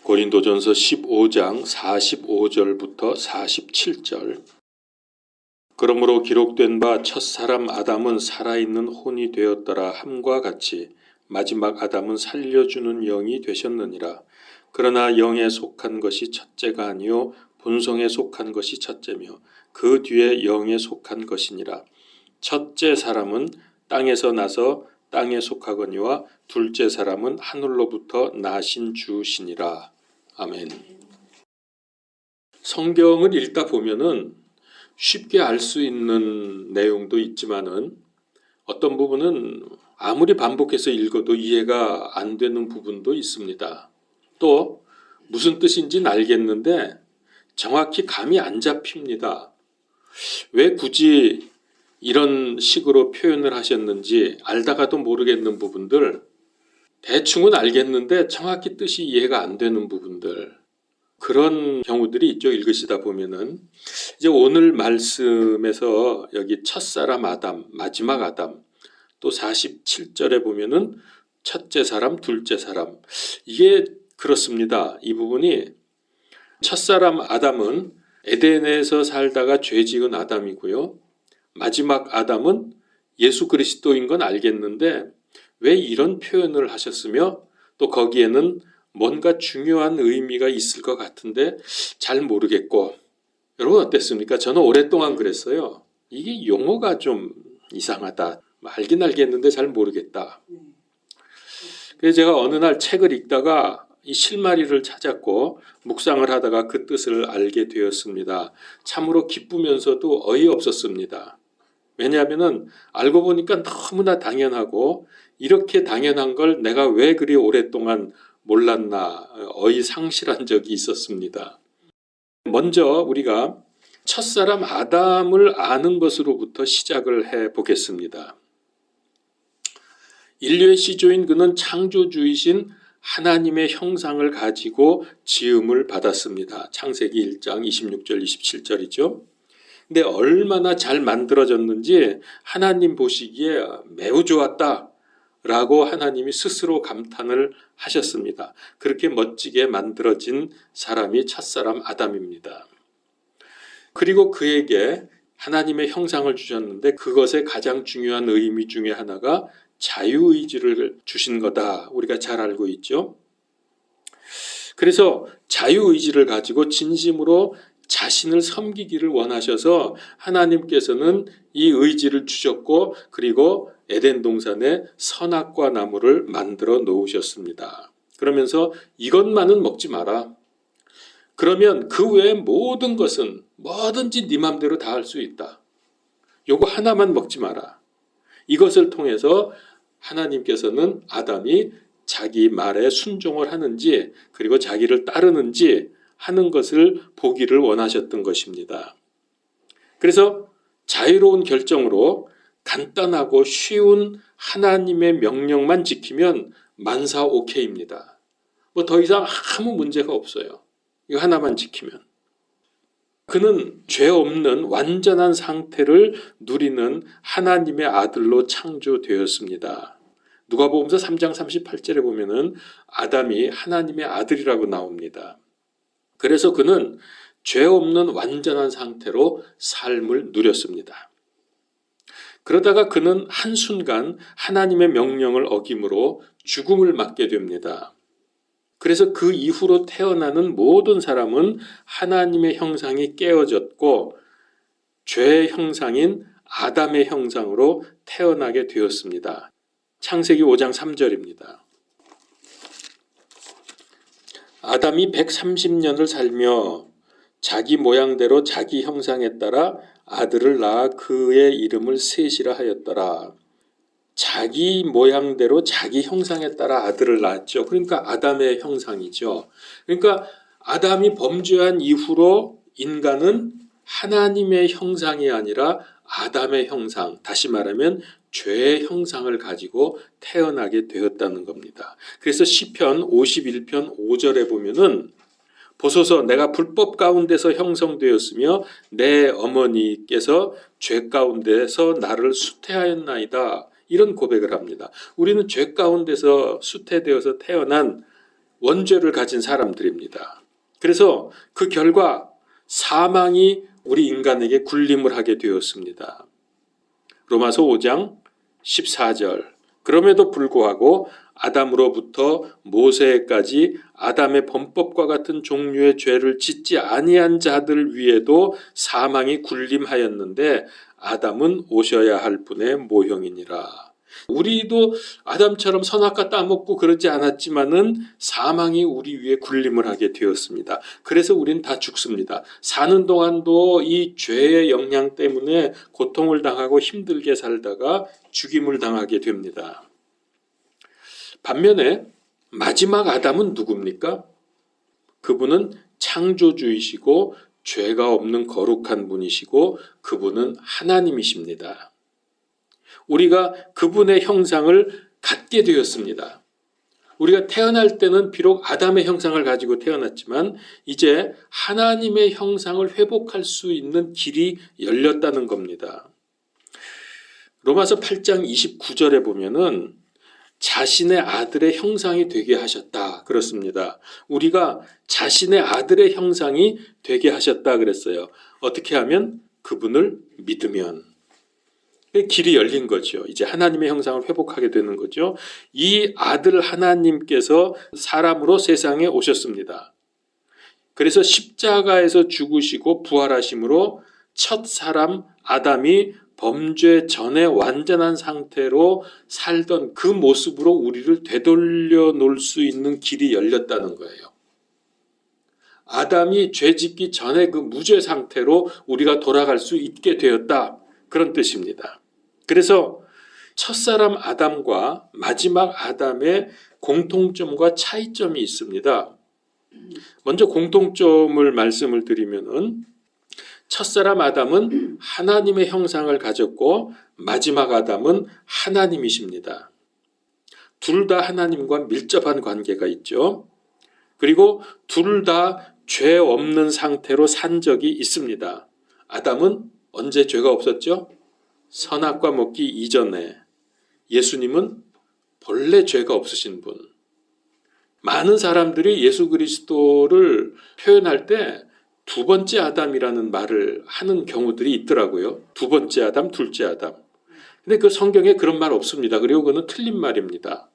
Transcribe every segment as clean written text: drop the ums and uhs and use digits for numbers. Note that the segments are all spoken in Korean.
고린도전서 15장 45절부터 47절. 그러므로 기록된 바 첫사람 아담은 살아있는 혼이 되었더라 함과 같이 마지막 아담은 살려주는 영이 되셨느니라. 그러나 영에 속한 것이 첫째가 아니요 본성에 속한 것이 첫째며 그 뒤에 영에 속한 것이니라. 첫째 사람은 땅에서 나서 땅에 속하거니와 둘째 사람은 하늘로부터 나신 주시니라. 아멘. 성경을 읽다 보면은 쉽게 알 수 있는 내용도 있지만은 어떤 부분은 아무리 반복해서 읽어도 이해가 안 되는 부분도 있습니다. 또 무슨 뜻인지는 알겠는데 정확히 감이 안 잡힙니다. 왜 굳이 이런 식으로 표현을 하셨는지 알다가도 모르겠는 부분들, 대충은 알겠는데 정확히 뜻이 이해가 안 되는 부분들, 그런 경우들이 있죠. 읽으시다 보면은. 이제 오늘 말씀에서 여기 첫사람 아담, 마지막 아담, 또 47절에 보면은 첫째 사람, 둘째 사람, 이게 그렇습니다. 이 부분이 첫사람 아담은 에덴에서 살다가 죄 지은 아담이고요. 마지막 아담은 예수 그리스도인 건 알겠는데 왜 이런 표현을 하셨으며 또 거기에는 뭔가 중요한 의미가 있을 것 같은데 잘 모르겠고. 여러분 어땠습니까? 저는 오랫동안 그랬어요. 이게 용어가 좀 이상하다. 알긴 알겠는데 잘 모르겠다. 그래서 제가 어느 날 책을 읽다가 이 실마리를 찾았고 묵상을 하다가 그 뜻을 알게 되었습니다. 참으로 기쁘면서도 어이없었습니다. 왜냐하면 알고 보니까 너무나 당연하고 이렇게 당연한 걸 내가 왜 그리 오랫동안 몰랐나 어이상실한 적이 있었습니다. 먼저 우리가 첫사람 아담을 아는 것으로부터 시작을 해보겠습니다. 인류의 시조인 그는 창조주이신 하나님의 형상을 가지고 지음을 받았습니다. 창세기 1장 26절 27절이죠. 근데 얼마나 잘 만들어졌는지 하나님 보시기에 매우 좋았다 라고 하나님이 스스로 감탄을 하셨습니다. 그렇게 멋지게 만들어진 사람이 첫사람 아담입니다. 그리고 그에게 하나님의 형상을 주셨는데 그것의 가장 중요한 의미 중에 하나가 자유의지를 주신 거다. 우리가 잘 알고 있죠. 그래서 자유의지를 가지고 진심으로 자신을 섬기기를 원하셔서 하나님께서는 이 의지를 주셨고 그리고 에덴 동산에 선악과 나무를 만들어 놓으셨습니다. 그러면서 이것만은 먹지 마라. 그러면 그 외의 모든 것은 뭐든지 네 맘대로 다 할 수 있다. 요거 하나만 먹지 마라. 이것을 통해서 하나님께서는 아담이 자기 말에 순종을 하는지 그리고 자기를 따르는지 하는 것을 보기를 원하셨던 것입니다. 그래서 자유로운 결정으로 간단하고 쉬운 하나님의 명령만 지키면 만사 오케이입니다. 뭐 더 이상 아무 문제가 없어요. 이거 하나만 지키면. 그는 죄 없는 완전한 상태를 누리는 하나님의 아들로 창조되었습니다. 누가복음서 3장 38절에 보면은 아담이 하나님의 아들이라고 나옵니다. 그래서 그는 죄 없는 완전한 상태로 삶을 누렸습니다. 그러다가 그는 한순간 하나님의 명령을 어김으로 죽음을 맞게 됩니다. 그래서 그 이후로 태어나는 모든 사람은 하나님의 형상이 깨어졌고 죄의 형상인 아담의 형상으로 태어나게 되었습니다. 창세기 5장 3절입니다. 아담이 130년을 살며 자기 모양대로 자기 형상에 따라 아들을 낳아 그의 이름을 셋이라 하였더라. 자기 모양대로 자기 형상에 따라 아들을 낳았죠. 그러니까 아담의 형상이죠. 그러니까 아담이 범죄한 이후로 인간은 하나님의 형상이 아니라 아담의 형상, 다시 말하면 죄의 형상을 가지고 태어나게 되었다는 겁니다. 그래서 시편 51편 5절에 보면은 보소서 내가 불법 가운데서 형성되었으며 내 어머니께서 죄 가운데서 나를 수태하였나이다. 이런 고백을 합니다. 우리는 죄 가운데서 수태되어서 태어난 원죄를 가진 사람들입니다. 그래서 그 결과 사망이 우리 인간에게 군림을 하게 되었습니다. 로마서 5장 14절. 그럼에도 불구하고 아담으로부터 모세까지 아담의 범법과 같은 종류의 죄를 짓지 아니한 자들 위에도 사망이 군림하였는데 아담은 오셔야 할 분의 모형이니라. 우리도 아담처럼 선악과 따먹고 그러지 않았지만은 사망이 우리 위에 군림을 하게 되었습니다. 그래서 우린 다 죽습니다. 사는 동안도 이 죄의 영향 때문에 고통을 당하고 힘들게 살다가 죽임을 당하게 됩니다. 반면에 마지막 아담은 누굽니까? 그분은 창조주이시고 죄가 없는 거룩한 분이시고 그분은 하나님이십니다. 우리가 그분의 형상을 갖게 되었습니다. 우리가 태어날 때는 비록 아담의 형상을 가지고 태어났지만 이제 하나님의 형상을 회복할 수 있는 길이 열렸다는 겁니다. 로마서 8장 29절에 보면은 자신의 아들의 형상이 되게 하셨다 그렇습니다. 우리가 자신의 아들의 형상이 되게 하셨다 그랬어요. 어떻게 하면? 그분을 믿으면. 길이 열린 거죠. 이제 하나님의 형상을 회복하게 되는 거죠. 이 아들 하나님께서 사람으로 세상에 오셨습니다. 그래서 십자가에서 죽으시고 부활하심으로 첫 사람 아담이 범죄 전에 완전한 상태로 살던 그 모습으로 우리를 되돌려 놓을 수 있는 길이 열렸다는 거예요. 아담이 죄 짓기 전에 그 무죄 상태로 우리가 돌아갈 수 있게 되었다. 그런 뜻입니다. 그래서 첫사람 아담과 마지막 아담의 공통점과 차이점이 있습니다. 먼저 공통점을 말씀을 드리면은 첫사람 아담은 하나님의 형상을 가졌고 마지막 아담은 하나님이십니다. 둘 다 하나님과 밀접한 관계가 있죠. 그리고 둘 다 죄 없는 상태로 산 적이 있습니다. 아담은 언제 죄가 없었죠? 선악과 먹기 이전에. 예수님은 본래 죄가 없으신 분. 많은 사람들이 예수 그리스도를 표현할 때 두 번째 아담이라는 말을 하는 경우들이 있더라고요. 두 번째 아담, 둘째 아담. 근데 그 성경에 그런 말 없습니다. 그리고 그건 틀린 말입니다.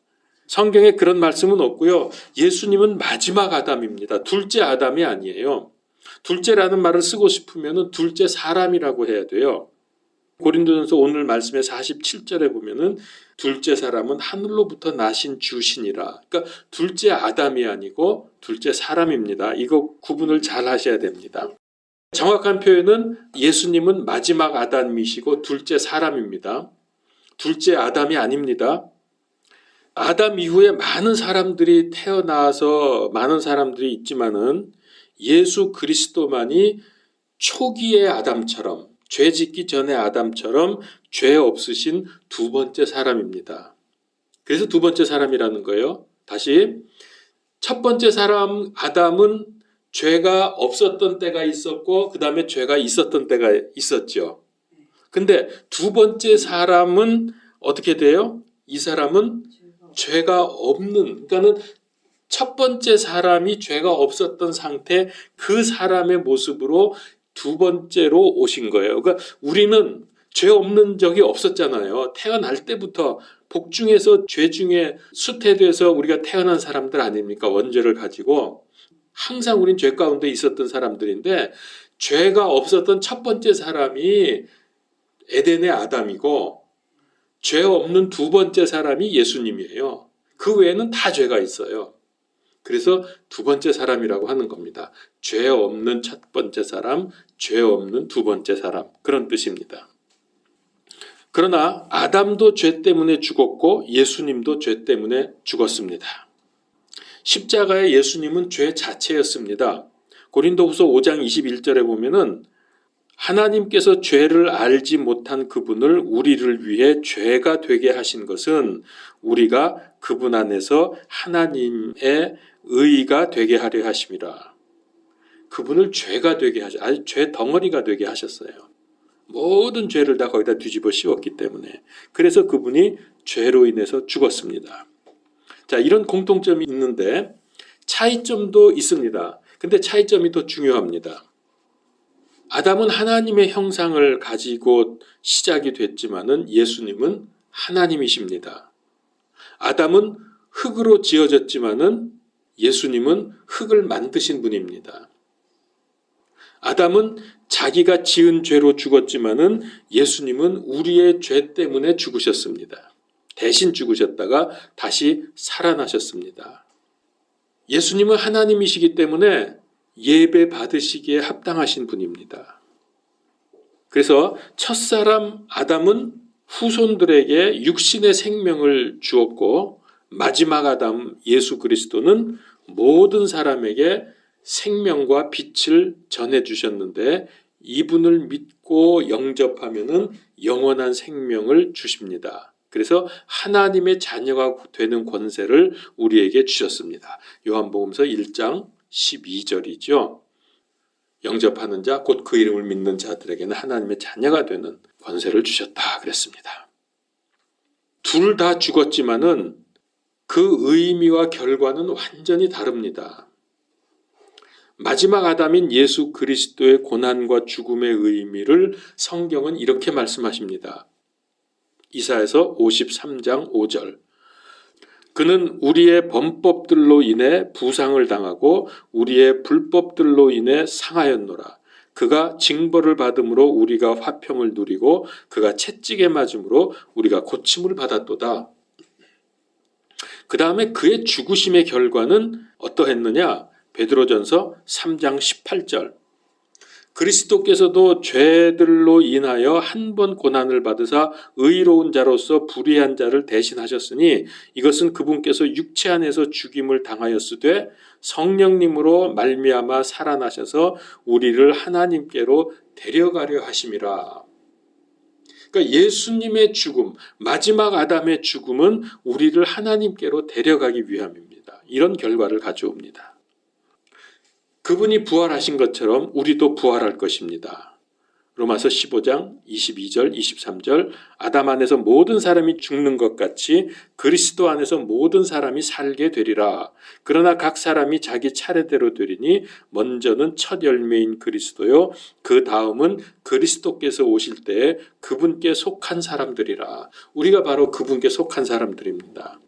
성경에 그런 말씀은 없고요. 예수님은 마지막 아담입니다. 둘째 아담이 아니에요. 둘째라는 말을 쓰고 싶으면 둘째 사람이라고 해야 돼요. 고린도전서 오늘 말씀의 47절에 보면은 둘째 사람은 하늘로부터 나신 주신이라. 그러니까 둘째 아담이 아니고 둘째 사람입니다. 이거 구분을 잘 하셔야 됩니다. 정확한 표현은 예수님은 마지막 아담이시고 둘째 사람입니다. 둘째 아담이 아닙니다. 아담 이후에 많은 사람들이 태어나서 많은 사람들이 있지만은 예수 그리스도만이 초기의 아담처럼 죄 짓기 전에 아담처럼 죄 없으신 두 번째 사람입니다. 그래서 두 번째 사람이라는 거예요. 다시 첫 번째 사람 아담은 죄가 없었던 때가 있었고 그 다음에 죄가 있었던 때가 있었죠. 근데 두 번째 사람은 어떻게 돼요? 이 사람은 죄가 없는, 그러니까는 첫 번째 사람이 죄가 없었던 상태 그 사람의 모습으로 두 번째로 오신 거예요. 그러니까 우리는 죄 없는 적이 없었잖아요. 태어날 때부터 복중에서 죄 중에 수태돼서 우리가 태어난 사람들 아닙니까? 원죄를 가지고 항상 우린 죄 가운데 있었던 사람들인데 죄가 없었던 첫 번째 사람이 에덴의 아담이고 죄 없는 두 번째 사람이 예수님이에요. 그 외에는 다 죄가 있어요. 그래서 두 번째 사람이라고 하는 겁니다. 죄 없는 첫 번째 사람, 죄 없는 두 번째 사람, 그런 뜻입니다. 그러나 아담도 죄 때문에 죽었고 예수님도 죄 때문에 죽었습니다. 십자가의 예수님은 죄 자체였습니다. 고린도후서 5장 21절에 보면은 하나님께서 죄를 알지 못한 그분을 우리를 위해 죄가 되게 하신 것은 우리가 그분 안에서 하나님의 의가 되게 하려 하심이라. 그분을 죄가 되게 아주 죄 덩어리가 되게 하셨어요. 모든 죄를 다 거기다 뒤집어 씌웠기 때문에. 그래서 그분이 죄로 인해서 죽었습니다. 자, 이런 공통점이 있는데 차이점도 있습니다. 근데 차이점이 더 중요합니다. 아담은 하나님의 형상을 가지고 시작이 됐지만은 예수님은 하나님이십니다. 아담은 흙으로 지어졌지만은 예수님은 흙을 만드신 분입니다. 아담은 자기가 지은 죄로 죽었지만은 예수님은 우리의 죄 때문에 죽으셨습니다. 대신 죽으셨다가 다시 살아나셨습니다. 예수님은 하나님이시기 때문에 예배 받으시기에 합당하신 분입니다. 그래서 첫사람 아담은 후손들에게 육신의 생명을 주었고 마지막 아담 예수 그리스도는 모든 사람에게 생명과 빛을 전해주셨는데 이분을 믿고 영접하면은 영원한 생명을 주십니다. 그래서 하나님의 자녀가 되는 권세를 우리에게 주셨습니다. 요한복음서 1장 12절이죠. 영접하는 자, 곧 그 이름을 믿는 자들에게는 하나님의 자녀가 되는 권세를 주셨다 그랬습니다. 둘 다 죽었지만은 그 의미와 결과는 완전히 다릅니다. 마지막 아담인 예수 그리스도의 고난과 죽음의 의미를 성경은 이렇게 말씀하십니다. 이사야서 53장 5절. 그는 우리의 범법들로 인해 부상을 당하고 우리의 불법들로 인해 상하였노라. 그가 징벌을 받음으로 우리가 화평을 누리고 그가 채찍에 맞음으로 우리가 고침을 받았도다. 그 다음에 그의 죽으심의 결과는 어떠했느냐? 베드로전서 3장 18절. 그리스도께서도 죄들로 인하여 한 번 고난을 받으사 의로운 자로서 불의한 자를 대신하셨으니 이것은 그분께서 육체 안에서 죽임을 당하였으되 성령님으로 말미암아 살아나셔서 우리를 하나님께로 데려가려 하심이라. 그러니까 예수님의 죽음, 마지막 아담의 죽음은 우리를 하나님께로 데려가기 위함입니다. 이런 결과를 가져옵니다. 그분이 부활하신 것처럼 우리도 부활할 것입니다. 로마서 15장 22절 23절. 아담 안에서 모든 사람이 죽는 것 같이 그리스도 안에서 모든 사람이 살게 되리라. 그러나 각 사람이 자기 차례대로 되리니 먼저는 첫 열매인 그리스도요 그 다음은 그리스도께서 오실 때에 그분께 속한 사람들이라. 우리가 바로 그분께 속한 사람들입니다.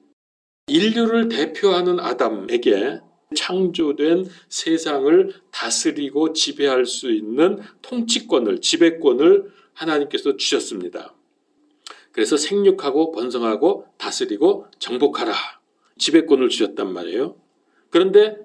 인류를 대표하는 아담에게 창조된 세상을 다스리고 지배할 수 있는 통치권을, 지배권을 하나님께서 주셨습니다. 그래서 생육하고 번성하고 다스리고 정복하라. 지배권을 주셨단 말이에요. 그런데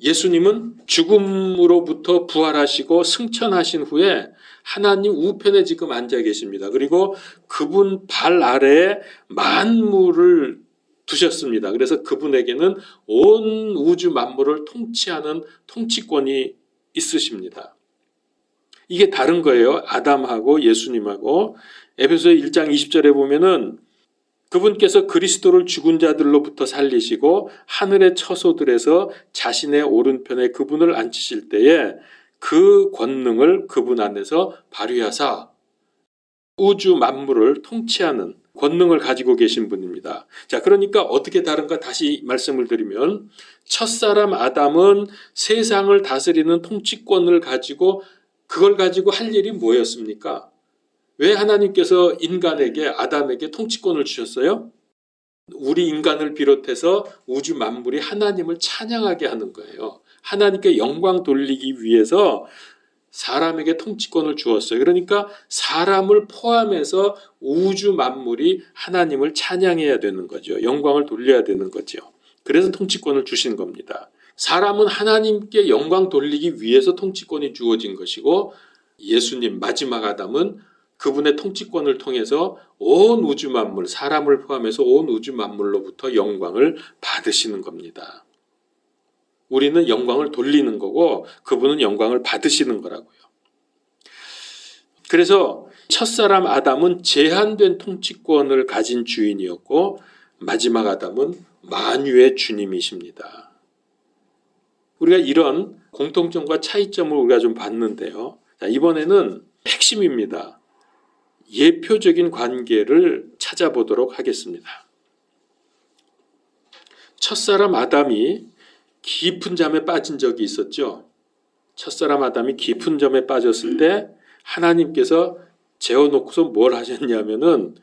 예수님은 죽음으로부터 부활하시고 승천하신 후에 하나님 우편에 지금 앉아 계십니다. 그리고 그분 발 아래에 만물을 두셨습니다. 그래서 그분에게는 온 우주 만물을 통치하는 통치권이 있으십니다. 이게 다른 거예요. 아담하고 예수님하고. 에베소 1장 20절에 보면은 그분께서 그리스도를 죽은 자들로부터 살리시고 하늘의 처소들에서 자신의 오른편에 그분을 앉히실 때에 그 권능을 그분 안에서 발휘하사 우주 만물을 통치하는 권능을 가지고 계신 분입니다. 자, 그러니까 어떻게 다른가 다시 말씀을 드리면 첫사람 아담은 세상을 다스리는 통치권을 가지고 그걸 가지고 할 일이 뭐였습니까? 왜 하나님께서 인간에게 아담에게 통치권을 주셨어요? 우리 인간을 비롯해서 우주 만물이 하나님을 찬양하게 하는 거예요. 하나님께 영광 돌리기 위해서 사람에게 통치권을 주었어요. 그러니까 사람을 포함해서 우주 만물이 하나님을 찬양해야 되는 거죠. 영광을 돌려야 되는 거죠. 그래서 통치권을 주신 겁니다. 사람은 하나님께 영광 돌리기 위해서 통치권이 주어진 것이고 예수님 마지막 아담은 그분의 통치권을 통해서 온 우주 만물, 사람을 포함해서 온 우주 만물로부터 영광을 받으시는 겁니다. 우리는 영광을 돌리는 거고 그분은 영광을 받으시는 거라고요. 그래서 첫사람 아담은 제한된 통치권을 가진 주인이었고 마지막 아담은 만유의 주님이십니다. 우리가 이런 공통점과 차이점을 우리가 좀 봤는데요. 자, 이번에는 핵심입니다. 예표적인 관계를 찾아보도록 하겠습니다. 첫사람 아담이 깊은 잠에 빠진 적이 있었죠. 첫사람 아담이 깊은 잠에 빠졌을 때 하나님께서 재워놓고서 뭘 하셨냐면은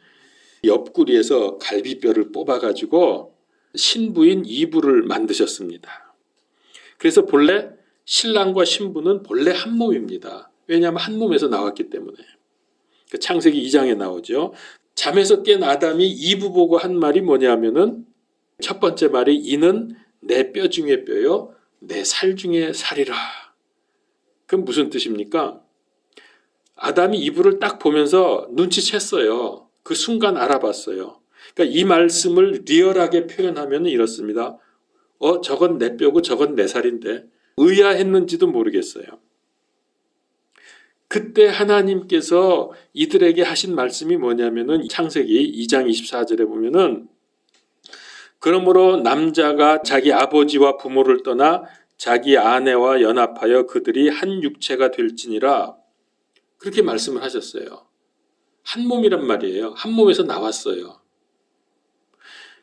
옆구리에서 갈비뼈를 뽑아가지고 신부인 이브를 만드셨습니다. 그래서 본래 신랑과 신부는 본래 한 몸입니다. 왜냐하면 한 몸에서 나왔기 때문에. 창세기 2장에 나오죠. 잠에서 깬 아담이 이브 보고 한 말이 뭐냐면은 첫 번째 말이 이는 내 뼈 중에 뼈요 내 살 중에 살이라. 그럼 무슨 뜻입니까? 아담이 이브를 딱 보면서 눈치챘어요. 그 순간 알아봤어요. 그러니까 이 말씀을 리얼하게 표현하면 이렇습니다. 저건 내 뼈고 저건 내 살인데 의아했는지도 모르겠어요. 그때 하나님께서 이들에게 하신 말씀이 뭐냐면은 창세기 2장 24절에 보면은 그러므로 남자가 자기 아버지와 부모를 떠나 자기 아내와 연합하여 그들이 한 육체가 될지니라 그렇게 말씀을 하셨어요. 한 몸이란 말이에요. 한 몸에서 나왔어요.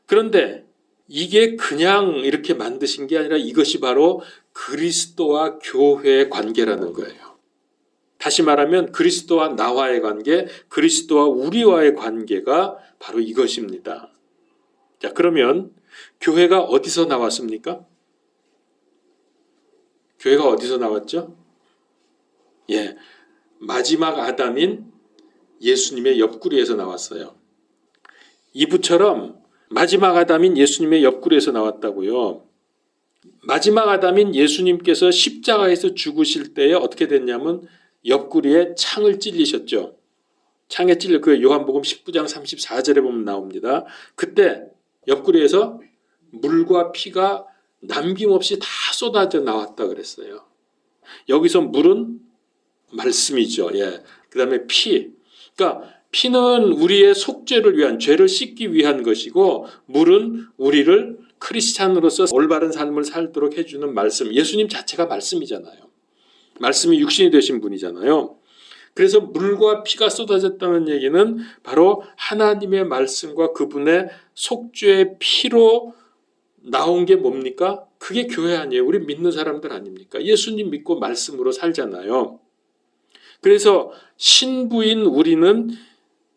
그런데 이게 그냥 이렇게 만드신 게 아니라 이것이 바로 그리스도와 교회의 관계라는 거예요. 다시 말하면 그리스도와 나와의 관계, 그리스도와 우리와의 관계가 바로 이것입니다. 자, 그러면 교회가 어디서 나왔습니까? 교회가 어디서 나왔죠? 마지막 아담인 예수님의 옆구리에서 나왔어요. 이브처럼 마지막 아담인 예수님의 옆구리에서 나왔다고요. 마지막 아담인 예수님께서 십자가에서 죽으실 때에 어떻게 됐냐면 옆구리에 창을 찔리셨죠. 창에 찔려 그 요한복음 19장 34절에 보면 나옵니다. 그때 옆구리에서 물과 피가 남김없이 다 쏟아져 나왔다 그랬어요. 여기서 물은 말씀이죠. 그 다음에 피. 그러니까 피는 우리의 속죄를 위한, 죄를 씻기 위한 것이고 물은 우리를 크리스찬으로서 올바른 삶을 살도록 해주는 말씀. 예수님 자체가 말씀이잖아요. 말씀이 육신이 되신 분이잖아요. 그래서 물과 피가 쏟아졌다는 얘기는 바로 하나님의 말씀과 그분의 속죄의 피로 나온 게 뭡니까? 그게 교회 아니에요. 우리 믿는 사람들 아닙니까? 예수님 믿고 말씀으로 살잖아요. 그래서 신부인 우리는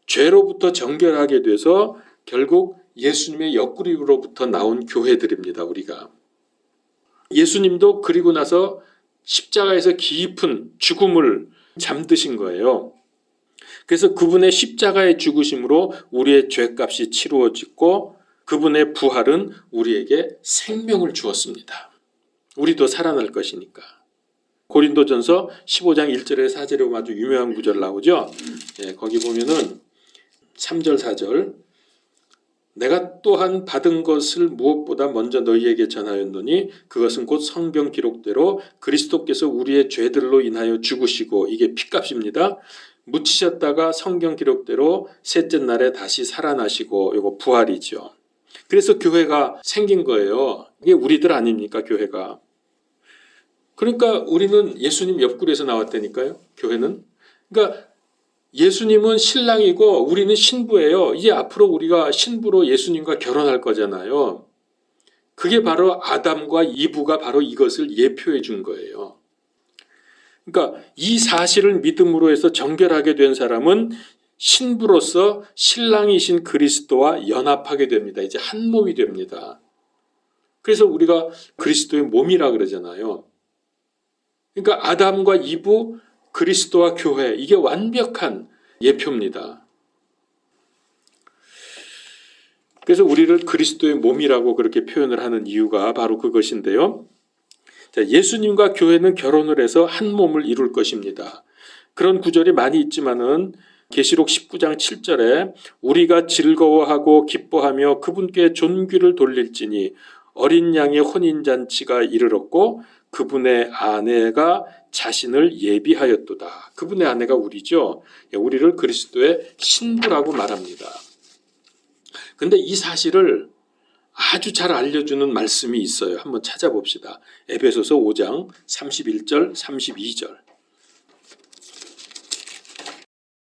죄로부터 정결하게 돼서 결국 예수님의 옆구리로부터 나온 교회들입니다. 우리가. 예수님도 그리고 나서 십자가에서 깊은 죽음을 잠드신 거예요. 그래서 그분의 십자가의 죽으심으로 우리의 죄값이 치루어지고 그분의 부활은 우리에게 생명을 주었습니다. 우리도 살아날 것이니까. 고린도전서 15장 1절에 4절에 보면 아주 유명한 구절 나오죠. 거기 보면은 3절 4절 내가 또한 받은 것을 무엇보다 먼저 너희에게 전하였노니 그것은 곧 성경 기록대로 그리스도께서 우리의 죄들로 인하여 죽으시고 이게 피값입니다. 묻히셨다가 성경 기록대로 셋째 날에 다시 살아나시고 이거 부활이죠. 그래서 교회가 생긴 거예요. 이게 우리들 아닙니까 교회가. 그러니까 우리는 예수님 옆구리에서 나왔다니까요. 교회는. 그러니까 예수님은 신랑이고 우리는 신부예요. 이제 앞으로 우리가 신부로 예수님과 결혼할 거잖아요. 그게 바로 아담과 이브가 바로 이것을 예표해 준 거예요. 그러니까 이 사실을 믿음으로 해서 정결하게 된 사람은 신부로서 신랑이신 그리스도와 연합하게 됩니다. 이제 한 몸이 됩니다. 그래서 우리가 그리스도의 몸이라 그러잖아요. 그러니까 아담과 이브, 그리스도와 교회, 이게 완벽한 예표입니다. 그래서 우리를 그리스도의 몸이라고 그렇게 표현을 하는 이유가 바로 그것인데요. 자, 예수님과 교회는 결혼을 해서 한 몸을 이룰 것입니다. 그런 구절이 많이 있지만은 계시록 19장 7절에 우리가 즐거워하고 기뻐하며 그분께 존귀를 돌릴지니 어린 양의 혼인잔치가 이르렀고 그분의 아내가 자신을 예비하였도다. 그분의 아내가 우리죠. 우리를 그리스도의 신부라고 말합니다. 근데 이 사실을 아주 잘 알려주는 말씀이 있어요. 한번 찾아봅시다. 에베소서 5장 31절 32절.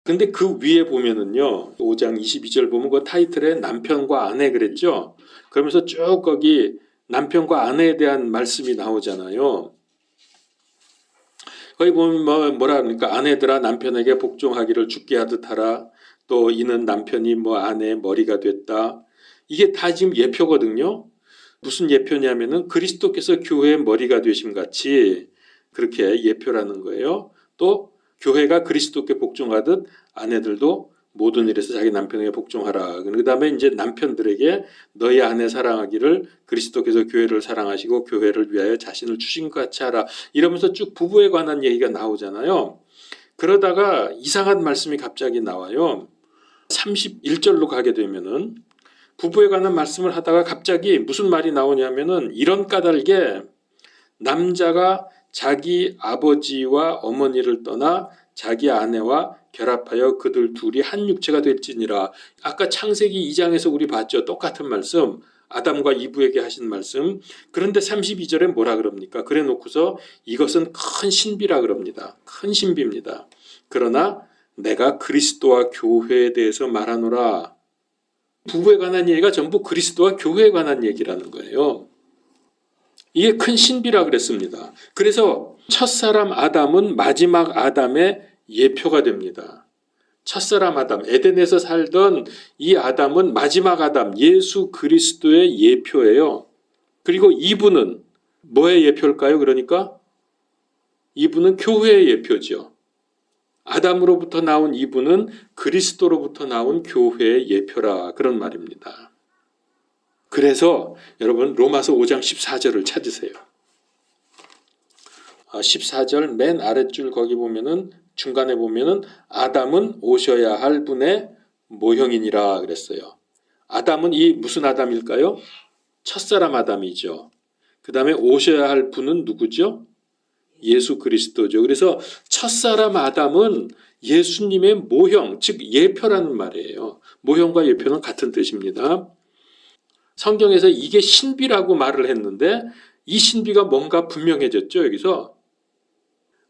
근데 그 위에 보면은요. 5장 22절 보면 그 타이틀에 남편과 아내 그랬죠. 그러면서 쭉 거기 남편과 아내에 대한 말씀이 나오잖아요. 거기 보면 뭐라 그러니까 아내들아 남편에게 복종하기를 죽게 하듯 하라. 또 이는 남편이 아내의 머리가 됐다. 이게 다 지금 예표거든요. 무슨 예표냐면은 그리스도께서 교회의 머리가 되심 같이 그렇게 예표라는 거예요. 또 교회가 그리스도께 복종하듯 아내들도 모든 일에서 자기 남편에게 복종하라. 그 다음에 이제 남편들에게 너희 아내 사랑하기를 그리스도께서 교회를 사랑하시고 교회를 위하여 자신을 주신 것 같이 하라. 이러면서 쭉 부부에 관한 얘기가 나오잖아요. 그러다가 이상한 말씀이 갑자기 나와요. 31절로 가게 되면은 부부에 관한 말씀을 하다가 갑자기 무슨 말이 나오냐면은 이런 까닭에 남자가 자기 아버지와 어머니를 떠나 자기 아내와 결합하여 그들 둘이 한 육체가 될지니라. 아까 창세기 2장에서 우리 봤죠. 똑같은 말씀. 아담과 이브에게 하신 말씀. 그런데 32절에 뭐라 그럽니까? 그래 놓고서 이것은 큰 신비라 그럽니다. 큰 신비입니다. 그러나 내가 그리스도와 교회에 대해서 말하노라. 부부에 관한 얘기가 전부 그리스도와 교회에 관한 얘기라는 거예요. 이게 큰 신비라 그랬습니다. 그래서 첫사람 아담은 마지막 아담의 예표가 됩니다. 첫사람 아담, 에덴에서 살던 이 아담은 마지막 아담, 예수 그리스도의 예표예요. 그리고 이분은 뭐의 예표일까요? 그러니까 이분은 교회의 예표죠. 아담으로부터 나온 이분은 그리스도로부터 나온 교회의 예표라 그런 말입니다. 그래서 여러분 로마서 5장 14절을 찾으세요. 14절 맨 아랫줄 거기 보면은 중간에 보면은 아담은 오셔야 할 분의 모형이니라 그랬어요. 아담은 이 무슨 아담일까요? 첫사람 아담이죠. 그 다음에 오셔야 할 분은 누구죠? 예수 그리스도죠. 그래서 첫사람 아담은 예수님의 모형, 즉 예표라는 말이에요. 모형과 예표는 같은 뜻입니다. 성경에서 이게 신비라고 말을 했는데 이 신비가 뭔가 분명해졌죠. 여기서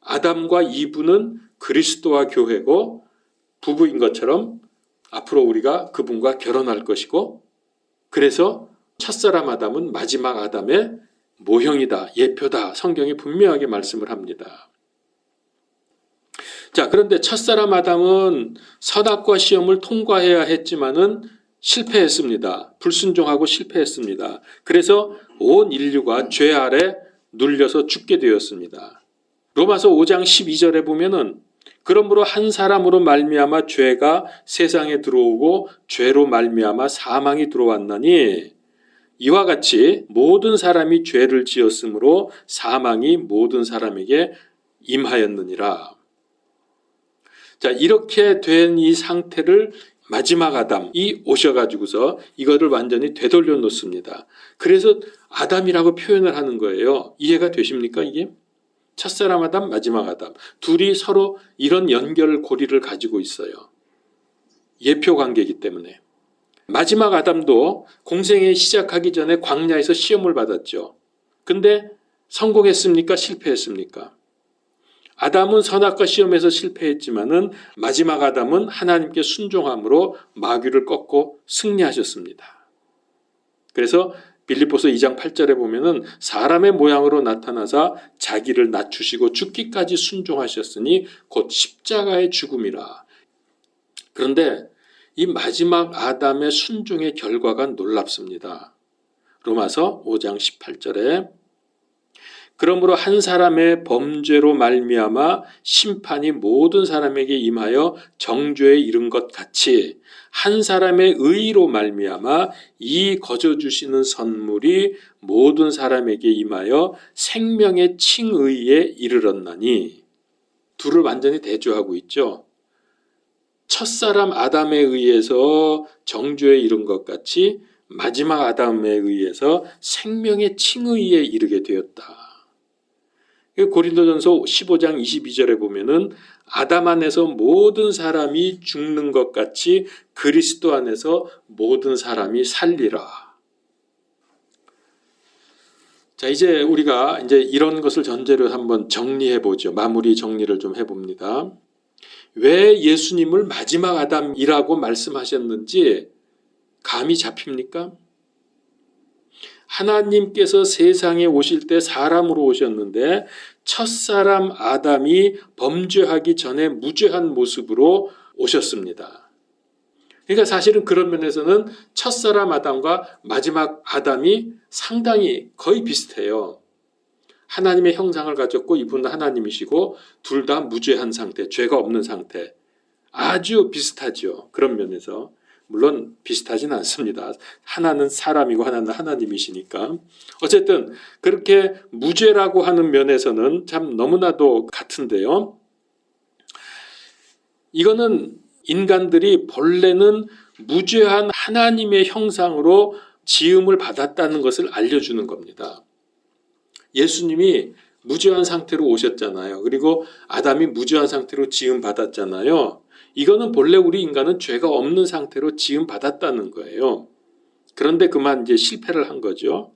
아담과 이브는 그리스도와 교회고 부부인 것처럼 앞으로 우리가 그분과 결혼할 것이고 그래서 첫사람 아담은 마지막 아담의 모형이다, 예표다. 성경이 분명하게 말씀을 합니다. 자, 그런데 첫사람 아담은 선악과 시험을 통과해야 했지만은 실패했습니다. 불순종하고 실패했습니다. 그래서 온 인류가 죄 아래 눌려서 죽게 되었습니다. 로마서 5장 12절에 보면은 그러므로 한 사람으로 말미암아 죄가 세상에 들어오고 죄로 말미암아 사망이 들어왔나니 이와 같이 모든 사람이 죄를 지었으므로 사망이 모든 사람에게 임하였느니라. 자, 이렇게 된 이 상태를 마지막 아담이 오셔가지고서 이거를 완전히 되돌려 놓습니다. 그래서 아담이라고 표현을 하는 거예요. 이해가 되십니까 이게? 첫사람 아담, 마지막 아담. 둘이 서로 이런 연결고리를 가지고 있어요. 예표 관계이기 때문에. 마지막 아담도 공생애 시작하기 전에 광야에서 시험을 받았죠. 근데 성공했습니까? 실패했습니까? 아담은 선악과 시험에서 실패했지만은 마지막 아담은 하나님께 순종함으로 마귀를 꺾고 승리하셨습니다. 그래서 빌립보서 2장 8절에 보면은 사람의 모양으로 나타나사 자기를 낮추시고 죽기까지 순종하셨으니 곧 십자가의 죽음이라. 그런데 이 마지막 아담의 순종의 결과가 놀랍습니다. 로마서 5장 18절에 그러므로 한 사람의 범죄로 말미암아 심판이 모든 사람에게 임하여 정죄에 이른 것 같이 한 사람의 의로 말미암아 이 거저 주시는 선물이 모든 사람에게 임하여 생명의 칭의에 이르렀나니 둘을 완전히 대조하고 있죠. 첫사람 아담에 의해서 정죄에 이른 것 같이 마지막 아담에 의해서 생명의 칭의에 이르게 되었다. 고린도전서 15장 22절에 보면은 아담 안에서 모든 사람이 죽는 것 같이 그리스도 안에서 모든 사람이 살리라. 자, 이제 우리가 이런 것을 전제로 한번 정리해 보죠. 마무리 정리를 좀 해봅니다. 왜 예수님을 마지막 아담이라고 말씀하셨는지 감이 잡힙니까? 하나님께서 세상에 오실 때 사람으로 오셨는데 첫사람 아담이 범죄하기 전에 무죄한 모습으로 오셨습니다. 그러니까 사실은 그런 면에서는 첫사람 아담과 마지막 아담이 상당히 거의 비슷해요. 하나님의 형상을 가졌고 이분은 하나님이시고 둘 다 무죄한 상태, 죄가 없는 상태. 아주 비슷하죠. 그런 면에서. 물론 비슷하진 않습니다. 하나는 사람이고 하나는 하나님이시니까. 어쨌든 그렇게 무죄라고 하는 면에서는 참 너무나도 같은데요. 이거는 인간들이 본래는 무죄한 하나님의 형상으로 지음을 받았다는 것을 알려주는 겁니다. 예수님이 무죄한 상태로 오셨잖아요. 그리고 아담이 무죄한 상태로 지음 받았잖아요. 이거는 본래 우리 인간은 죄가 없는 상태로 지음 받았다는 거예요. 그런데 그만 이제 실패를 한 거죠.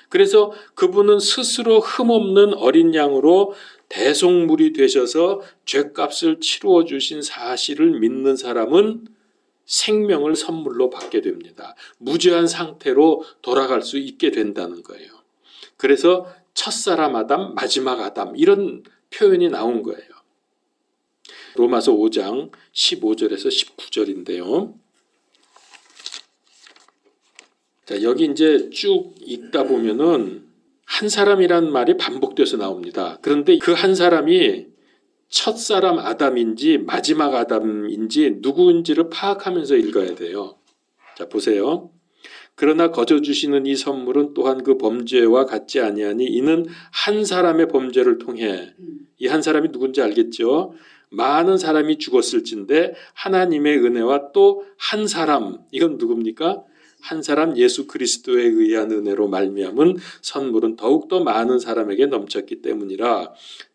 그래서 그분은 스스로 흠없는 어린 양으로 대속물이 되셔서 죄값을 치루어 주신 사실을 믿는 사람은 생명을 선물로 받게 됩니다. 무죄한 상태로 돌아갈 수 있게 된다는 거예요. 그래서 첫사람 아담, 마지막 아담 이런 표현이 나온 거예요. 로마서 5장 15절에서 19절인데요. 자, 여기 이제 쭉 읽다 보면은 한 사람이란 말이 반복돼서 나옵니다. 그런데 그 한 사람이 첫사람 아담인지 마지막 아담인지 누구인지를 파악하면서 읽어야 돼요. 자, 보세요. 그러나 거저 주시는 이 선물은 또한 그 범죄와 같지 아니하니 이는 한 사람의 범죄를 통해 이 한 사람이 누군지 알겠죠? 많은 사람이 죽었을진데 하나님의 은혜와 또 한 사람, 이건 누굽니까? 한 사람 예수 그리스도에 의한 은혜로 말미암은 선물은 더욱더 많은 사람에게 넘쳤기 때문이라.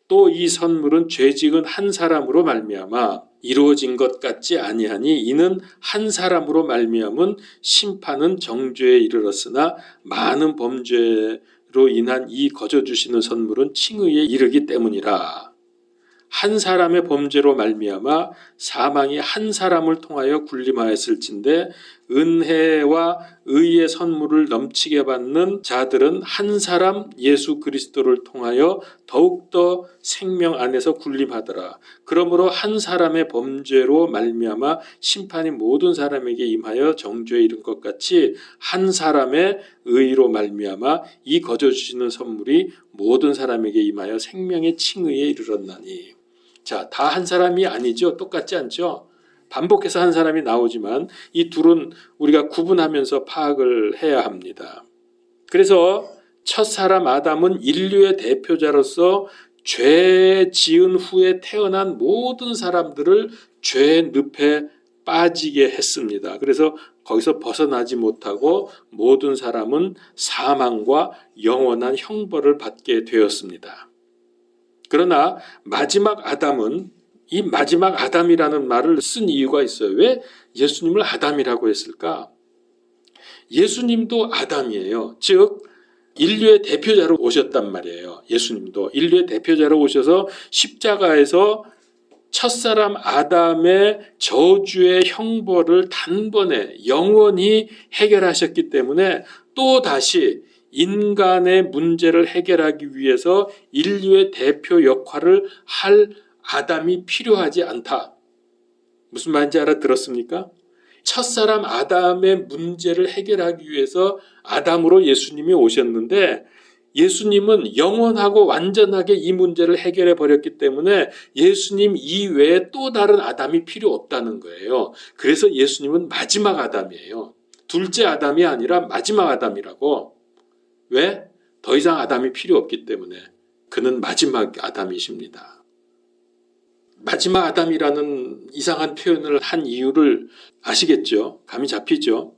또 이 선물은 죄 지은 한 사람으로 말미암아 이루어진 것 같지 아니하니 이는 한 사람으로 말미암은 심판은 정죄에 이르렀으나 많은 범죄로 인한 이 거저 주시는 선물은 칭의에 이르기 때문이라. 한 사람의 범죄로 말미암아 사망이 한 사람을 통하여 군림하였을진데 은혜와 의의 선물을 넘치게 받는 자들은 한 사람 예수 그리스도를 통하여 더욱더 생명 안에서 군림하더라. 그러므로 한 사람의 범죄로 말미암아 심판이 모든 사람에게 임하여 정죄에 이른 것 같이 한 사람의 의로 말미암아 이 거저 주시는 선물이 모든 사람에게 임하여 생명의 칭의에 이르렀나니. 자, 다 한 사람이 아니죠. 똑같지 않죠. 반복해서 한 사람이 나오지만 이 둘은 우리가 구분하면서 파악을 해야 합니다. 그래서 첫사람 아담은 인류의 대표자로서 죄 지은 후에 태어난 모든 사람들을 죄의 늪에 빠지게 했습니다. 그래서 거기서 벗어나지 못하고 모든 사람은 사망과 영원한 형벌을 받게 되었습니다. 그러나 마지막 아담은 이 마지막 아담이라는 말을 쓴 이유가 있어요. 왜 예수님을 아담이라고 했을까? 예수님도 아담이에요. 즉 인류의 대표자로 오셨단 말이에요. 예수님도 인류의 대표자로 오셔서 십자가에서 첫사람 아담의 저주의 형벌을 단번에 영원히 해결하셨기 때문에 또 다시 인간의 문제를 해결하기 위해서 인류의 대표 역할을 할 아담이 필요하지 않다. 무슨 말인지 알아들었습니까? 첫사람 아담의 문제를 해결하기 위해서 아담으로 예수님이 오셨는데 예수님은 영원하고 완전하게 이 문제를 해결해 버렸기 때문에 예수님 이외에 또 다른 아담이 필요 없다는 거예요. 그래서 예수님은 마지막 아담이에요. 둘째 아담이 아니라 마지막 아담이라고. 왜? 더 이상 아담이 필요 없기 때문에. 그는 마지막 아담이십니다. 마지막 아담이라는 이상한 표현을 한 이유를 아시겠죠? 감이 잡히죠?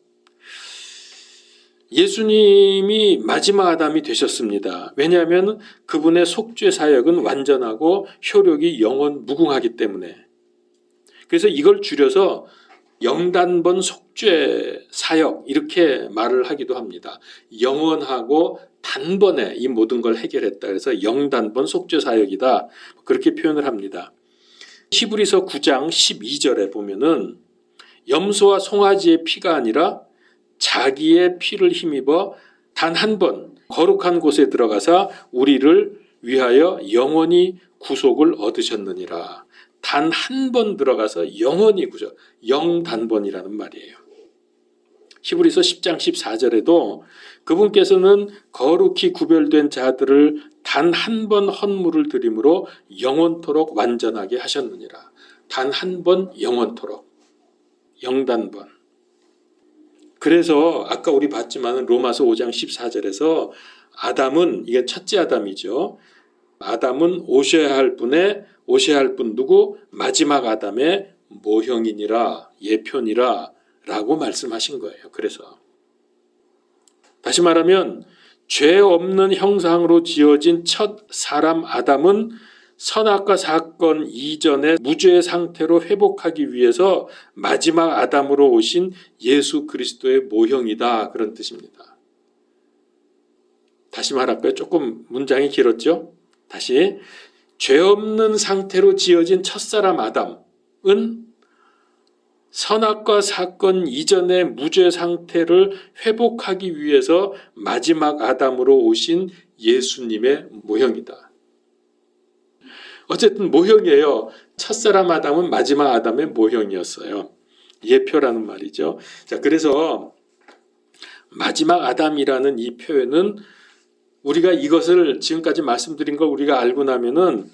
예수님이 마지막 아담이 되셨습니다. 왜냐하면 그분의 속죄 사역은 완전하고 효력이 영원 무궁하기 때문에. 그래서 이걸 줄여서 영단번 속죄 사역 이렇게 말을 하기도 합니다. 영원하고 단번에 이 모든 걸 해결했다. 그래서 영단번 속죄 사역이다. 그렇게 표현을 합니다. 히브리서 9장 12절에 보면은 염소와 송아지의 피가 아니라 자기의 피를 힘입어 단 한 번 거룩한 곳에 들어가서 우리를 위하여 영원히 구속을 얻으셨느니라. 단 한 번 들어가서 영원히 구속, 영단번이라는 말이에요. 히브리서 10장 14절에도 그분께서는 거룩히 구별된 자들을 단 한 번 헌물을 드림으로 영원토록 완전하게 하셨느니라. 단 한 번 영원토록, 영단번. 그래서 아까 우리 봤지만 로마서 5장 14절에서 아담은, 이게 첫째 아담이죠. 아담은 오셔야 할 분 누구? 마지막 아담의 모형이니라, 예표니라 라고 말씀하신 거예요. 그래서 다시 말하면 죄 없는 형상으로 지어진 첫 사람 아담은 선악과 사건 이전의 무죄의 상태로 회복하기 위해서 마지막 아담으로 오신 예수 그리스도의 모형이다, 그런 뜻입니다. 다시 말할까요? 조금 문장이 길었죠? 다시, 죄 없는 상태로 지어진 첫사람 아담은 선악과 사건 이전의 무죄 상태를 회복하기 위해서 마지막 아담으로 오신 예수님의 모형이다. 어쨌든 모형이에요. 첫사람 아담은 마지막 아담의 모형이었어요. 예표라는 말이죠. 자, 그래서 마지막 아담이라는 이 표현은 우리가 이것을 지금까지 말씀드린 걸 우리가 알고 나면은,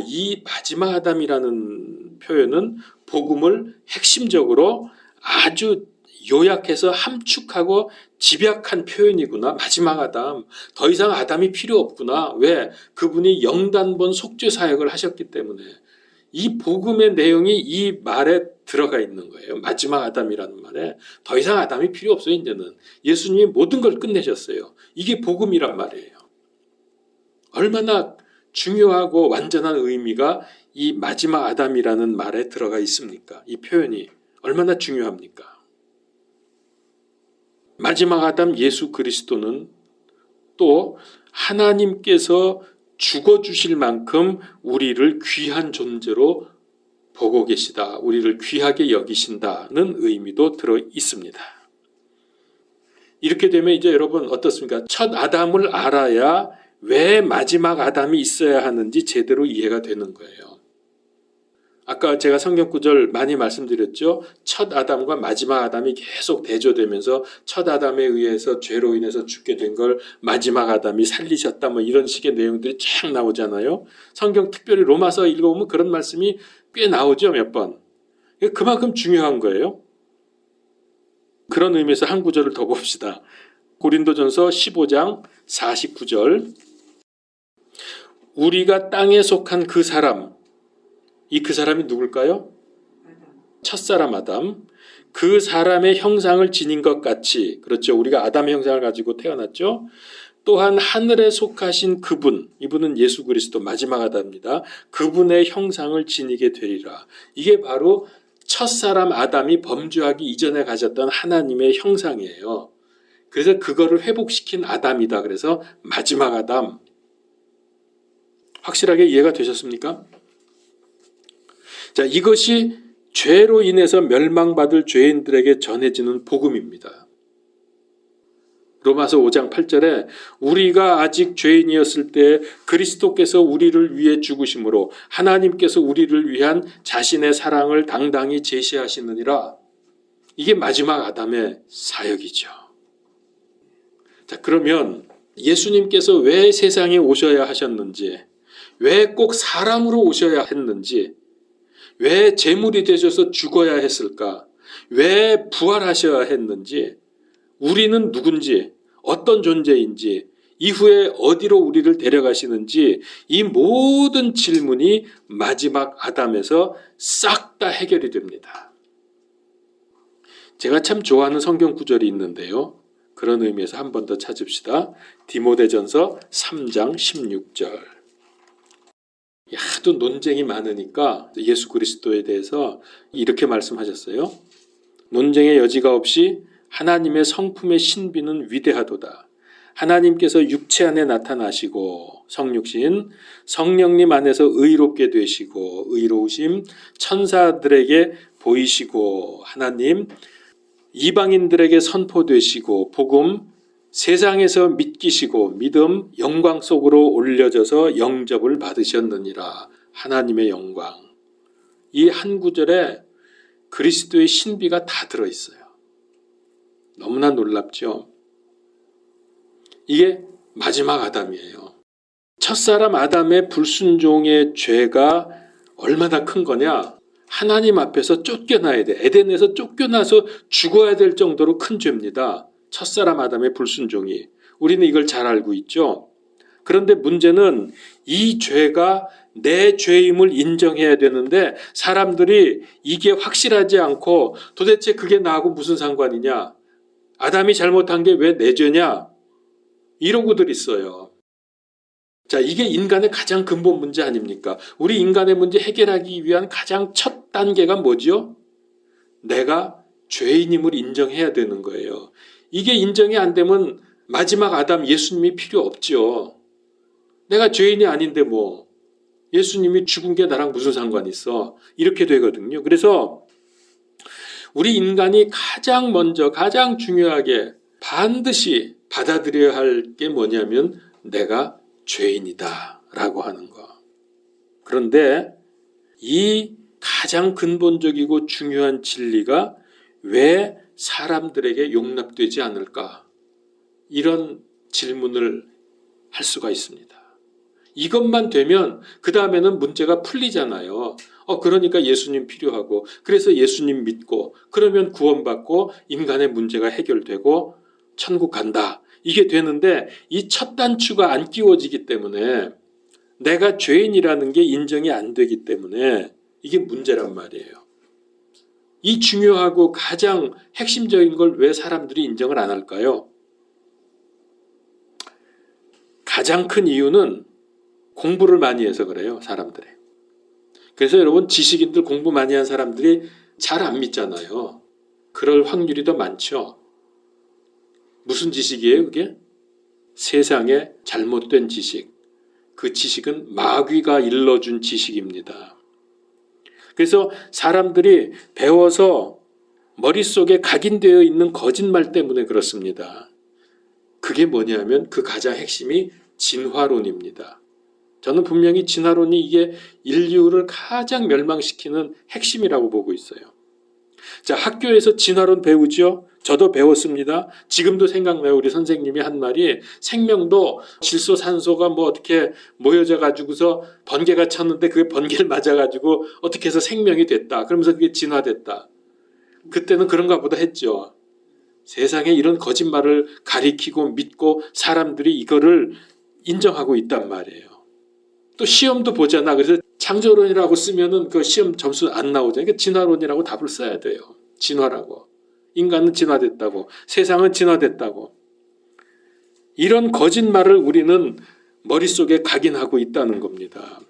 이 마지막 아담이라는 표현은 복음을 핵심적으로 아주 요약해서 함축하고 집약한 표현이구나. 마지막 아담. 더 이상 아담이 필요 없구나. 왜? 그분이 영단번 속죄 사역을 하셨기 때문에. 이 복음의 내용이 이 말에 들어가 있는 거예요. 마지막 아담이라는 말에. 더 이상 아담이 필요 없어요, 이제는. 예수님이 모든 걸 끝내셨어요. 이게 복음이란 말이에요. 얼마나 중요하고 완전한 의미가 이 마지막 아담이라는 말에 들어가 있습니까? 이 표현이 얼마나 중요합니까? 마지막 아담 예수 그리스도는 또 하나님께서 죽어주실 만큼 우리를 귀한 존재로 보고 계시다. 우리를 귀하게 여기신다는 의미도 들어 있습니다. 이렇게 되면 이제 여러분 어떻습니까? 첫 아담을 알아야 왜 마지막 아담이 있어야 하는지 제대로 이해가 되는 거예요. 아까 제가 성경 구절 많이 말씀드렸죠. 첫 아담과 마지막 아담이 계속 대조되면서 첫 아담에 의해서 죄로 인해서 죽게 된 걸 마지막 아담이 살리셨다, 뭐 이런 식의 내용들이 쫙 나오잖아요. 성경 특별히 로마서 읽어보면 그런 말씀이 꽤 나오죠, 몇 번. 그만큼 중요한 거예요. 그런 의미에서 한 구절을 더 봅시다. 고린도전서 15장 49절. 우리가 땅에 속한 그 사람, 그 사람이 누굴까요? 첫사람 아담. 그 사람의 형상을 지닌 것 같이, 그렇죠. 우리가 아담의 형상을 가지고 태어났죠. 또한 하늘에 속하신 그분, 이분은 예수 그리스도 마지막 아담입니다. 그분의 형상을 지니게 되리라. 이게 바로 첫사람 아담이 범죄하기 이전에 가졌던 하나님의 형상이에요. 그래서 그거를 회복시킨 아담이다. 그래서 마지막 아담. 확실하게 이해가 되셨습니까? 자, 이것이 죄로 인해서 멸망받을 죄인들에게 전해지는 복음입니다. 로마서 5장 8절에 우리가 아직 죄인이었을 때 그리스도께서 우리를 위해 죽으심으로 하나님께서 우리를 위한 자신의 사랑을 당당히 제시하시느니라. 이게 마지막 아담의 사역이죠. 자, 그러면 예수님께서 왜 세상에 오셔야 하셨는지, 왜 꼭 사람으로 오셔야 했는지, 왜 제물이 되셔서 죽어야 했을까, 왜 부활하셔야 했는지, 우리는 누군지, 어떤 존재인지, 이후에 어디로 우리를 데려가시는지, 이 모든 질문이 마지막 아담에서 싹 다 해결이 됩니다. 제가 참 좋아하는 성경 구절이 있는데요. 그런 의미에서 한 번 더 찾읍시다. 디모데전서 3장 16절. 하도 논쟁이 많으니까 예수 그리스도에 대해서 이렇게 말씀하셨어요. 논쟁의 여지가 없이 하나님의 성품의 신비는 위대하도다. 하나님께서 육체 안에 나타나시고 성육신, 성령님 안에서 의롭게 되시고 의로우심, 천사들에게 보이시고 하나님, 이방인들에게 선포되시고 복음, 세상에서 믿기시고 믿음 영광 속으로 올려져서 영접을 받으셨느니라. 하나님의 영광. 이 한 구절에 그리스도의 신비가 다 들어있어요. 너무나 놀랍죠? 이게 마지막 아담이에요. 첫사람 아담의 불순종의 죄가 얼마나 큰 거냐? 하나님 앞에서 쫓겨나야 돼. 에덴에서 쫓겨나서 죽어야 될 정도로 큰 죄입니다. 첫사람 아담의 불순종이. 우리는 이걸 잘 알고 있죠. 그런데 문제는 이 죄가 내 죄임을 인정해야 되는데 사람들이 이게 확실하지 않고 도대체 그게 나하고 무슨 상관이냐? 아담이 잘못한 게 왜 내 죄냐? 이러고들 있어요. 자, 이게 인간의 가장 근본 문제 아닙니까? 우리 인간의 문제 해결하기 위한 가장 첫 단계가 뭐죠? 내가 죄인임을 인정해야 되는 거예요. 이게 인정이 안 되면 마지막 아담 예수님이 필요 없죠. 내가 죄인이 아닌데 뭐 예수님이 죽은 게 나랑 무슨 상관이 있어? 이렇게 되거든요. 그래서 우리 인간이 가장 먼저 가장 중요하게 반드시 받아들여야 할 게 뭐냐면 내가 죄인이다 라고 하는 거. 그런데 이 가장 근본적이고 중요한 진리가 왜 사람들에게 용납되지 않을까? 이런 질문을 할 수가 있습니다. 이것만 되면 그 다음에는 문제가 풀리잖아요. 그러니까 예수님 필요하고 그래서 예수님 믿고 그러면 구원받고 인간의 문제가 해결되고 천국 간다. 이게 되는데 이 첫 단추가 안 끼워지기 때문에 내가 죄인이라는 게 인정이 안 되기 때문에 이게 문제란 말이에요. 이 중요하고 가장 핵심적인 걸 왜 사람들이 인정을 안 할까요? 가장 큰 이유는 공부를 많이 해서 그래요, 사람들이. 그래서 여러분 지식인들 공부 많이 한 사람들이 잘 안 믿잖아요. 그럴 확률이 더 많죠. 무슨 지식이에요, 그게? 세상의 잘못된 지식. 그 지식은 마귀가 일러준 지식입니다. 그래서 사람들이 배워서 머릿속에 각인되어 있는 거짓말 때문에 그렇습니다. 그게 뭐냐면 그 가장 핵심이 진화론입니다. 저는 분명히 진화론이 이게 인류를 가장 멸망시키는 핵심이라고 보고 있어요. 자, 학교에서 진화론 배우죠? 저도 배웠습니다. 지금도 생각나요. 우리 선생님이 한 말이 생명도 질소, 산소가 뭐 어떻게 모여져 가지고서 번개가 쳤는데 그게 번개를 맞아 가지고 어떻게 해서 생명이 됐다. 그러면서 그게 진화됐다. 그때는 그런가 보다 했죠. 세상에 이런 거짓말을 가리키고 믿고 사람들이 이거를 인정하고 있단 말이에요. 또 시험도 보잖아. 그래서 창조론이라고 쓰면은 그 시험 점수 안 나오잖아요. 그러니까 진화론이라고 답을 써야 돼요. 진화라고. 인간은 진화됐다고. 세상은 진화됐다고. 이런 거짓말을 우리는 머릿속에 각인하고 있다는 겁니다.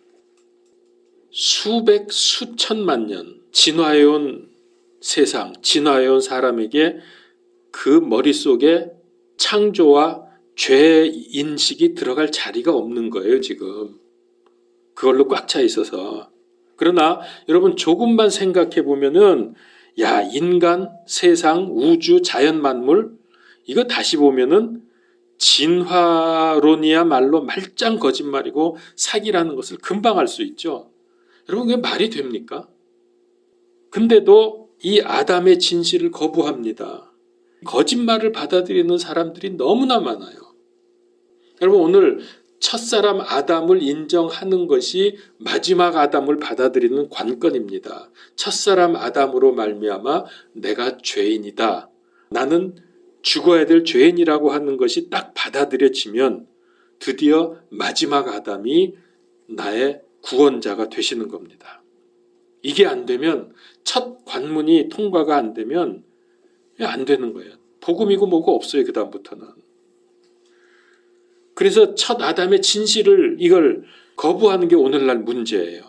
수백, 수천만 년 진화해온 세상, 진화해온 사람에게 그 머릿속에 창조와 죄 인식이 들어갈 자리가 없는 거예요, 지금. 그걸로 꽉 차 있어서. 그러나 여러분 조금만 생각해 보면은 야, 인간, 세상, 우주, 자연 만물 이거 다시 보면은 진화론이야말로 말짱 거짓말이고 사기라는 것을 금방 알 수 있죠. 여러분 그게 말이 됩니까? 근데도 이 아담의 진실을 거부합니다. 거짓말을 받아들이는 사람들이 너무나 많아요. 여러분 오늘 첫사람 아담을 인정하는 것이 마지막 아담을 받아들이는 관건입니다. 첫사람 아담으로 말미암아 내가 죄인이다. 나는 죽어야 될 죄인이라고 하는 것이 딱 받아들여지면 드디어 마지막 아담이 나의 구원자가 되시는 겁니다. 이게 안 되면 첫 관문이 통과가 안 되면 안 되는 거예요. 복음이고 뭐고 없어요. 그 다음부터는. 그래서 첫 아담의 진실을 이걸 거부하는 게 오늘날 문제예요.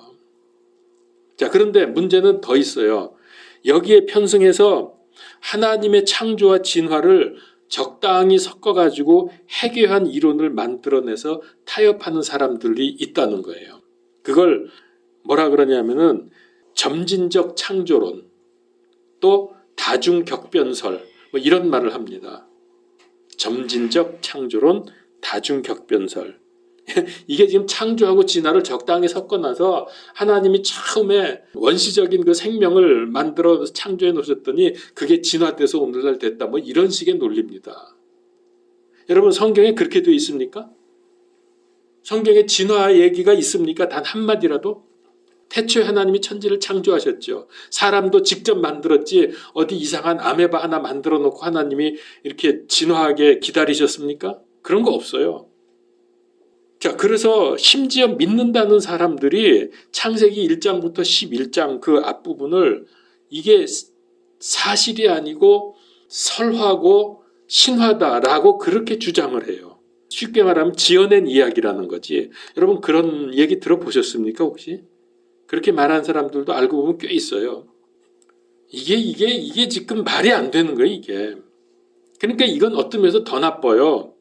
자, 그런데 문제는 더 있어요. 여기에 편승해서 하나님의 창조와 진화를 적당히 섞어가지고 해괴한 이론을 만들어내서 타협하는 사람들이 있다는 거예요. 그걸 뭐라 그러냐면은 점진적 창조론 또 다중격변설 뭐 이런 말을 합니다. 점진적 창조론, 다중격변설. 이게 지금 창조하고 진화를 적당히 섞어놔서 하나님이 처음에 원시적인 그 생명을 만들어 창조해 놓으셨더니 그게 진화돼서 오늘날 됐다. 뭐 이런 식의 논리입니다. 여러분 성경에 그렇게 되어 있습니까? 성경에 진화 얘기가 있습니까? 단 한마디라도? 태초에 하나님이 천지를 창조하셨죠. 사람도 직접 만들었지 어디 이상한 아메바 하나 만들어 놓고 하나님이 이렇게 진화하게 기다리셨습니까? 그런 거 없어요. 자, 그래서 심지어 믿는다는 사람들이 창세기 1장부터 11장 그 앞부분을 이게 사실이 아니고 설화고 신화다라고 그렇게 주장을 해요. 쉽게 말하면 지어낸 이야기라는 거지. 여러분 그런 얘기 들어보셨습니까 혹시? 그렇게 말하는 사람들도 알고 보면 꽤 있어요. 이게 지금 말이 안 되는 거예요, 이게. 그러니까 이건 어떤 면에서 더 나빠요.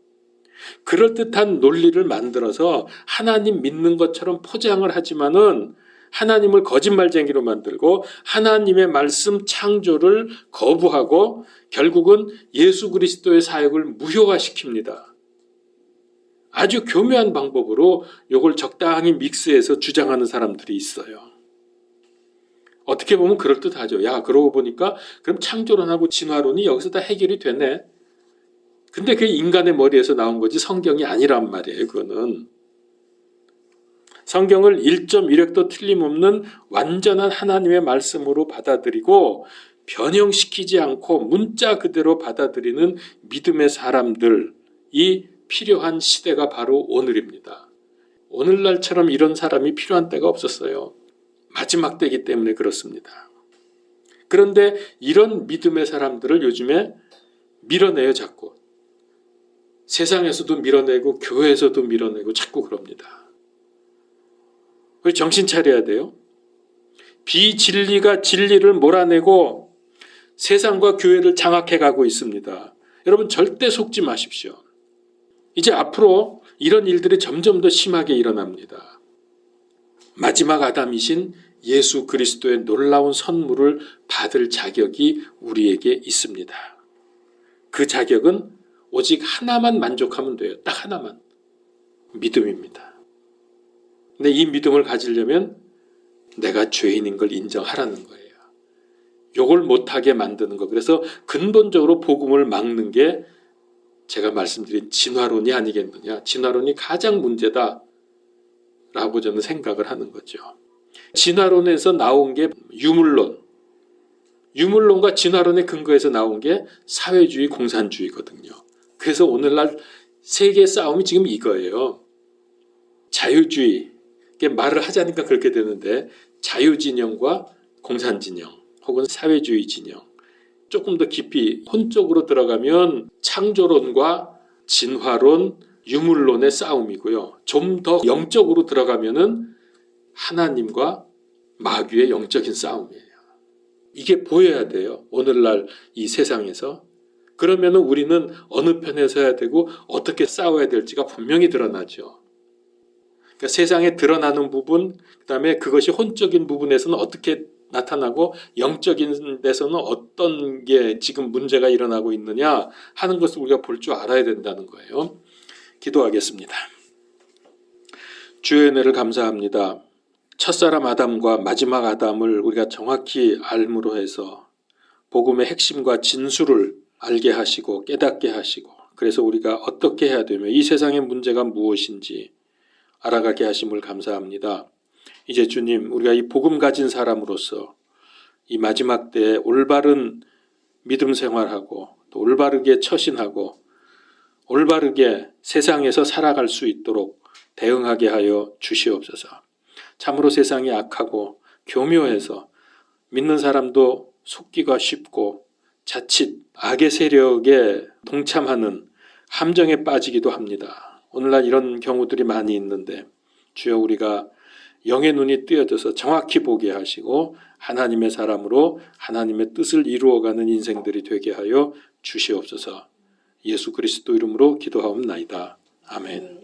그럴듯한 논리를 만들어서 하나님 믿는 것처럼 포장을 하지만은 하나님을 거짓말쟁이로 만들고 하나님의 말씀 창조를 거부하고 결국은 예수 그리스도의 사역을 무효화시킵니다. 아주 교묘한 방법으로 이걸 적당히 믹스해서 주장하는 사람들이 있어요. 어떻게 보면 그럴듯하죠. 야, 그러고 보니까 그럼 창조론하고 진화론이 여기서 다 해결이 되네. 근데 그게 인간의 머리에서 나온 거지 성경이 아니란 말이에요. 그거는. 성경을 1.1획도 틀림없는 완전한 하나님의 말씀으로 받아들이고 변형시키지 않고 문자 그대로 받아들이는 믿음의 사람들이 필요한 시대가 바로 오늘입니다. 오늘날처럼 이런 사람이 필요한 때가 없었어요. 마지막 때이기 때문에 그렇습니다. 그런데 이런 믿음의 사람들을 요즘에 밀어내요, 자꾸. 세상에서도 밀어내고 교회에서도 밀어내고 자꾸 그럽니다. 정신 차려야 돼요. 비진리가 진리를 몰아내고 세상과 교회를 장악해 가고 있습니다. 여러분 절대 속지 마십시오. 이제 앞으로 이런 일들이 점점 더 심하게 일어납니다. 마지막 아담이신 예수 그리스도의 놀라운 선물을 받을 자격이 우리에게 있습니다. 그 자격은 오직 하나만 만족하면 돼요. 딱 하나만. 믿음입니다. 근데 이 믿음을 가지려면 내가 죄인인 걸 인정하라는 거예요. 요걸 못하게 만드는 거. 그래서 근본적으로 복음을 막는 게 제가 말씀드린 진화론이 아니겠느냐. 진화론이 가장 문제다라고 저는 생각을 하는 거죠. 진화론에서 나온 게 유물론. 유물론과 진화론의 근거에서 나온 게 사회주의, 공산주의거든요. 그래서 오늘날 세계 싸움이 지금 이거예요. 자유주의. 말을 하자니까 그렇게 되는데 자유진영과 공산진영 혹은 사회주의 진영. 조금 더 깊이 혼적으로 들어가면 창조론과 진화론, 유물론의 싸움이고요. 좀 더 영적으로 들어가면은 하나님과 마귀의 영적인 싸움이에요. 이게 보여야 돼요. 오늘날 이 세상에서. 그러면 우리는 어느 편에 서야 되고 어떻게 싸워야 될지가 분명히 드러나죠. 그러니까 세상에 드러나는 부분, 그다음에 그것이 혼적인 부분에서는 어떻게 나타나고 영적인 데서는 어떤 게 지금 문제가 일어나고 있느냐 하는 것을 우리가 볼 줄 알아야 된다는 거예요. 기도하겠습니다. 주의 은혜를 감사합니다. 첫사람 아담과 마지막 아담을 우리가 정확히 알므로 해서 복음의 핵심과 진수를 알게 하시고 깨닫게 하시고 그래서 우리가 어떻게 해야 되며 이 세상의 문제가 무엇인지 알아가게 하심을 감사합니다. 이제 주님, 우리가 이 복음 가진 사람으로서 이 마지막 때에 올바른 믿음 생활하고 또 올바르게 처신하고 올바르게 세상에서 살아갈 수 있도록 대응하게 하여 주시옵소서. 참으로 세상이 악하고 교묘해서 믿는 사람도 속기가 쉽고 자칫 악의 세력에 동참하는 함정에 빠지기도 합니다. 오늘날 이런 경우들이 많이 있는데 주여 우리가 영의 눈이 뜨여져서 정확히 보게 하시고 하나님의 사람으로 하나님의 뜻을 이루어가는 인생들이 되게 하여 주시옵소서. 예수 그리스도 이름으로 기도하옵나이다. 아멘.